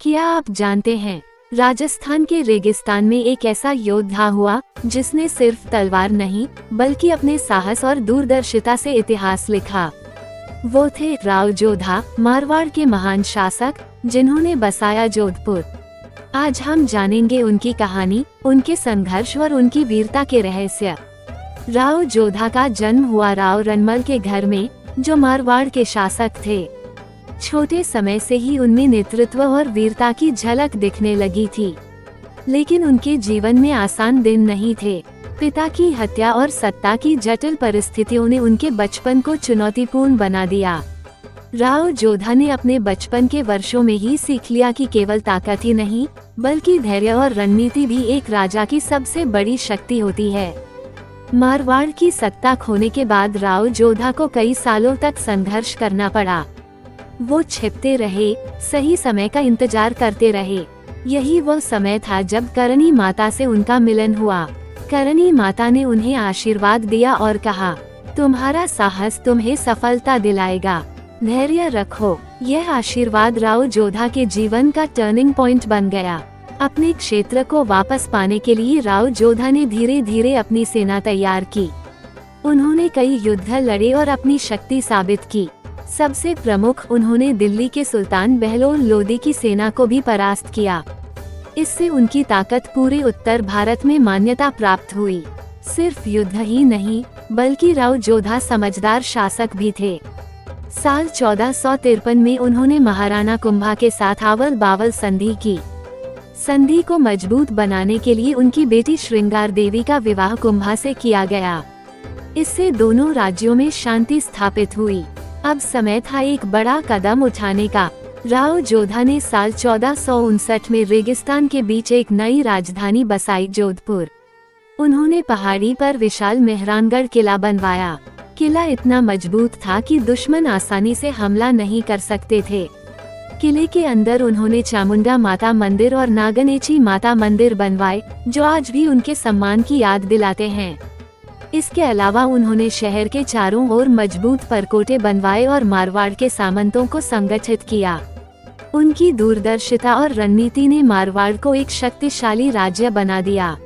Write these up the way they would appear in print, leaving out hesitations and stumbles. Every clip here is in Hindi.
क्या आप जानते हैं, राजस्थान के रेगिस्तान में एक ऐसा योद्धा हुआ जिसने सिर्फ तलवार नहीं बल्कि अपने साहस और दूरदर्शिता से इतिहास लिखा। वो थे राव जोधा, मारवाड़ के महान शासक जिन्होंने बसाया जोधपुर। आज हम जानेंगे उनकी कहानी, उनके संघर्ष और उनकी वीरता के रहस्य। राव जोधा का जन्म हुआ राव रनमल के घर में, जो मारवाड़ के शासक थे। छोटे समय से ही उनमें नेतृत्व और वीरता की झलक दिखने लगी थी, लेकिन उनके जीवन में आसान दिन नहीं थे। पिता की हत्या और सत्ता की जटिल परिस्थितियों ने उनके बचपन को चुनौतीपूर्ण बना दिया। राव जोधा ने अपने बचपन के वर्षों में ही सीख लिया कि केवल ताकत ही नहीं बल्कि धैर्य और रणनीति भी एक राजा की सबसे बड़ी शक्ति होती है। मारवाड़ की सत्ता खोने के बाद राव जोधा को कई सालों तक संघर्ष करना पड़ा। वो छिपते रहे, सही समय का इंतजार करते रहे। यही वो समय था जब करणी माता से उनका मिलन हुआ। करणी माता ने उन्हें आशीर्वाद दिया और कहा, तुम्हारा साहस तुम्हें सफलता दिलाएगा, धैर्य रखो। यह आशीर्वाद राव जोधा के जीवन का टर्निंग पॉइंट बन गया। अपने क्षेत्र को वापस पाने के लिए राव जोधा ने धीरे धीरे अपनी सेना तैयार की। उन्होंने कई युद्ध लड़े और अपनी शक्ति साबित की। सबसे प्रमुख, उन्होंने दिल्ली के सुल्तान बहलोल लोदी की सेना को भी परास्त किया। इससे उनकी ताकत पूरे उत्तर भारत में मान्यता प्राप्त हुई। सिर्फ युद्ध ही नहीं बल्कि राव जोधा समझदार शासक भी थे। साल 1453 में उन्होंने महाराणा कुंभा के साथ आवल बावल संधि की। संधि को मजबूत बनाने के लिए उनकी बेटी श्रृंगार देवी का विवाह कुंभा से किया गया। इससे दोनों राज्यों में शांति स्थापित हुई। अब समय था एक बड़ा कदम उठाने का। राव जोधा ने साल 1459 में रेगिस्तान के बीच एक नई राजधानी बसाई, जोधपुर। उन्होंने पहाड़ी पर विशाल मेहरानगढ़ किला बनवाया। किला इतना मजबूत था कि दुश्मन आसानी से हमला नहीं कर सकते थे। किले के अंदर उन्होंने चामुंडा माता मंदिर और नागनेची माता मंदिर बनवाए, जो आज भी उनके सम्मान की याद दिलाते हैं। इसके अलावा उन्होंने शहर के चारों ओर मजबूत परकोटे बनवाए और मारवाड़ के सामंतों को संगठित किया। उनकी दूरदर्शिता और रणनीति ने मारवाड़ को एक शक्तिशाली राज्य बना दिया।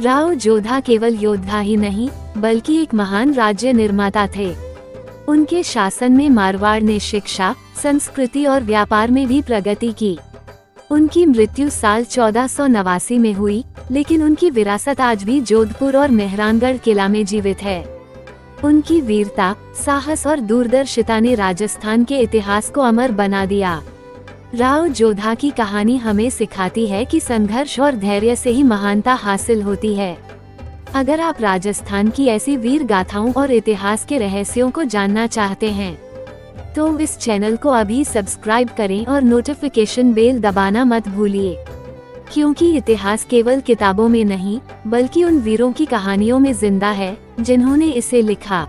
राव जोधा केवल योद्धा ही नहीं बल्कि एक महान राज्य निर्माता थे। उनके शासन में मारवाड़ ने शिक्षा, संस्कृति और व्यापार में भी प्रगति की। उनकी मृत्यु साल 1489 में हुई, लेकिन उनकी विरासत आज भी जोधपुर और मेहरानगढ़ किला में जीवित है। उनकी वीरता, साहस और दूरदर्शिता ने राजस्थान के इतिहास को अमर बना दिया। राव जोधा की कहानी हमें सिखाती है कि संघर्ष और धैर्य से ही महानता हासिल होती है। अगर आप राजस्थान की ऐसी वीर गाथाओं और इतिहास के रहस्यों को जानना चाहते हैं तो इस चैनल को अभी सब्सक्राइब करें और नोटिफिकेशन बेल दबाना मत भूलिए, क्योंकि इतिहास केवल किताबों में नहीं बल्कि उन वीरों की कहानियों में जिंदा है जिन्होंने इसे लिखा।